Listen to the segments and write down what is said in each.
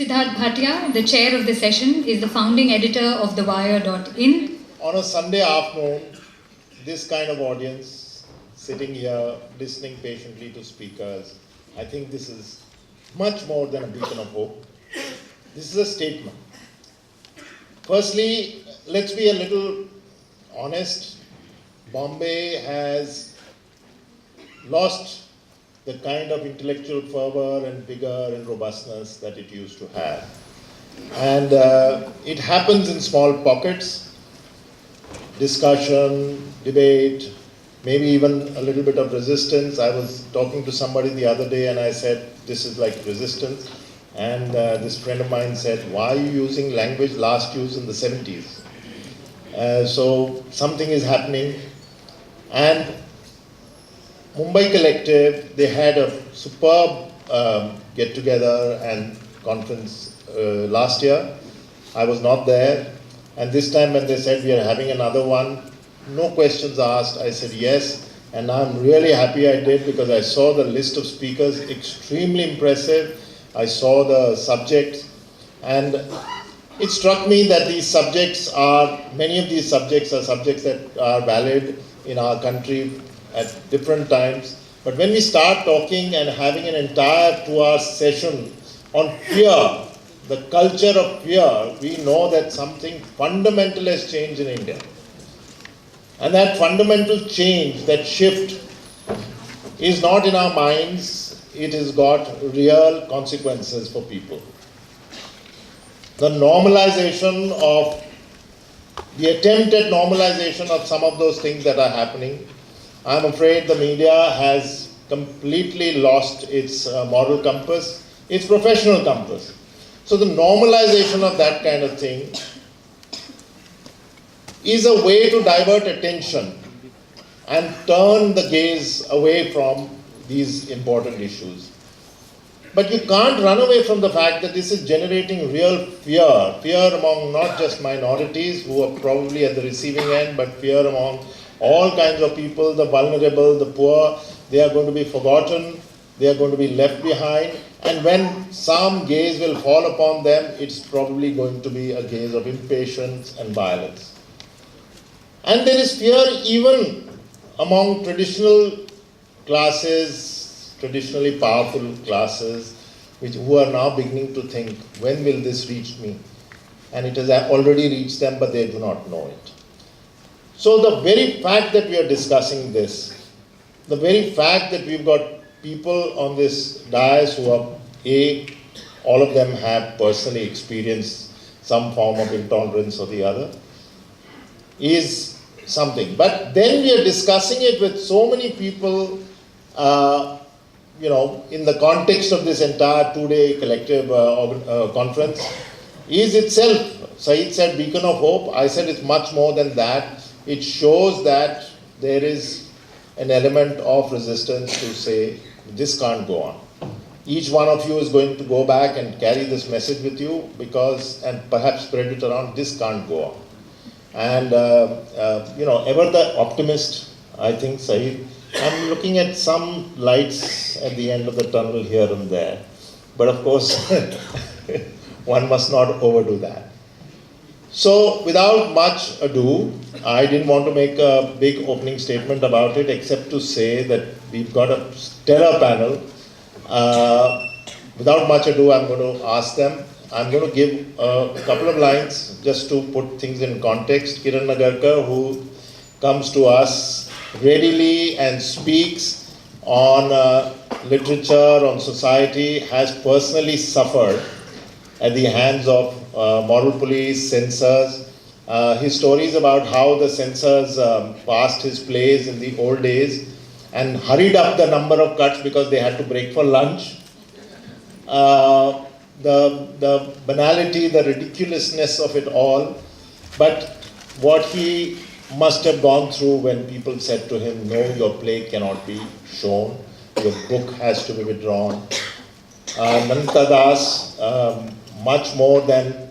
Siddharth Bhatia, the chair of the session, is the founding editor of TheWire.in. On a Sunday afternoon, this kind of audience sitting here listening patiently to speakers, I think this is much more than a beacon of hope. This is a statement. Firstly, let's be a little honest. Bombay has lost the kind of intellectual fervor and vigor and robustness that it used to have. And it happens in small pockets, discussion, debate, maybe even a little bit of resistance. I was talking to somebody the other day and I said, this is like resistance. And this friend of mine said, why are you using language last used in the 70s? So something is happening. And Mumbai Collective, they had a superb get-together and conference last year. I was not there. And this time when they said we are having another one, no questions asked, I said yes. And I'm really happy I did because I saw the list of speakers, extremely impressive. I saw the subjects. And it struck me that many of these subjects are subjects that are valid in our country at different times. But when we start talking and having an entire 2-hour session on fear, the culture of fear, we know that something fundamental has changed in India. And that fundamental change, that shift, is not in our minds, it has got real consequences for people. The attempt at normalization of some of those things that are happening, I'm afraid the media has completely lost its moral compass, its professional compass. So the normalization of that kind of thing is a way to divert attention and turn the gaze away from these important issues. But you can't run away from the fact that this is generating real fear among not just minorities who are probably at the receiving end, but fear among all kinds of people, the vulnerable, the poor. They are going to be forgotten, they are going to be left behind, and when some gaze will fall upon them, it's probably going to be a gaze of impatience and violence. And there is fear even among traditional classes, traditionally powerful classes, who are now beginning to think, when will this reach me? And it has already reached them, but they do not know it. So the very fact that we are discussing this, the very fact that we've got people on this dais who are, all of them have personally experienced some form of intolerance or the other, is something. But then we are discussing it with so many people, in the context of this entire 2-day collective conference, is itself, Saeed said, beacon of hope. I said it's much more than that. It shows that there is an element of resistance to say, this can't go on. Each one of you is going to go back and carry this message with you and perhaps spread it around, this can't go on. And, ever the optimist, I think, Saeed, I'm looking at some lights at the end of the tunnel here and there. But of course, one must not overdo that. So, without much ado, I didn't want to make a big opening statement about it, except to say that we've got a stellar panel. Without much ado, I'm going to ask them. I'm going to give a couple of lines just to put things in context. Kiran Nagarkar, who comes to us readily and speaks on literature, on society, has personally suffered at the hands of moral police, censors. His stories about how the censors passed his plays in the old days and hurried up the number of cuts because they had to break for lunch. The banality, the ridiculousness of it all, but what he must have gone through when people said to him, no, your play cannot be shown, your book has to be withdrawn. Nanta Das, much more than,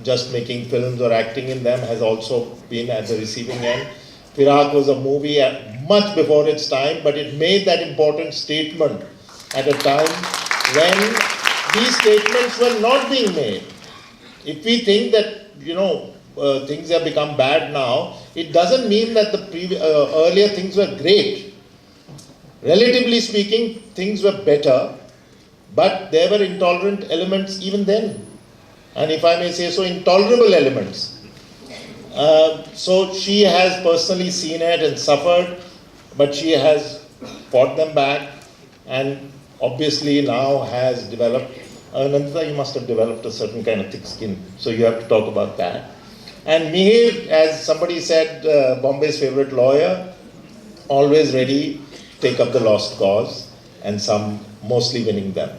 just making films or acting in them, has also been at the receiving end. Firak was a movie much before its time, but it made that important statement at a time when these statements were not being made. If we think that, things have become bad now, it doesn't mean that the earlier things were great. Relatively speaking, things were better, but there were intolerant elements even then. And if I may say so, intolerable elements. So she has personally seen it and suffered, but she has fought them back and obviously now has developed. Nandita, you must have developed a certain kind of thick skin, so you have to talk about that. And Mihir, as somebody said, Bombay's favorite lawyer, always ready to take up the lost cause, and some mostly winning them.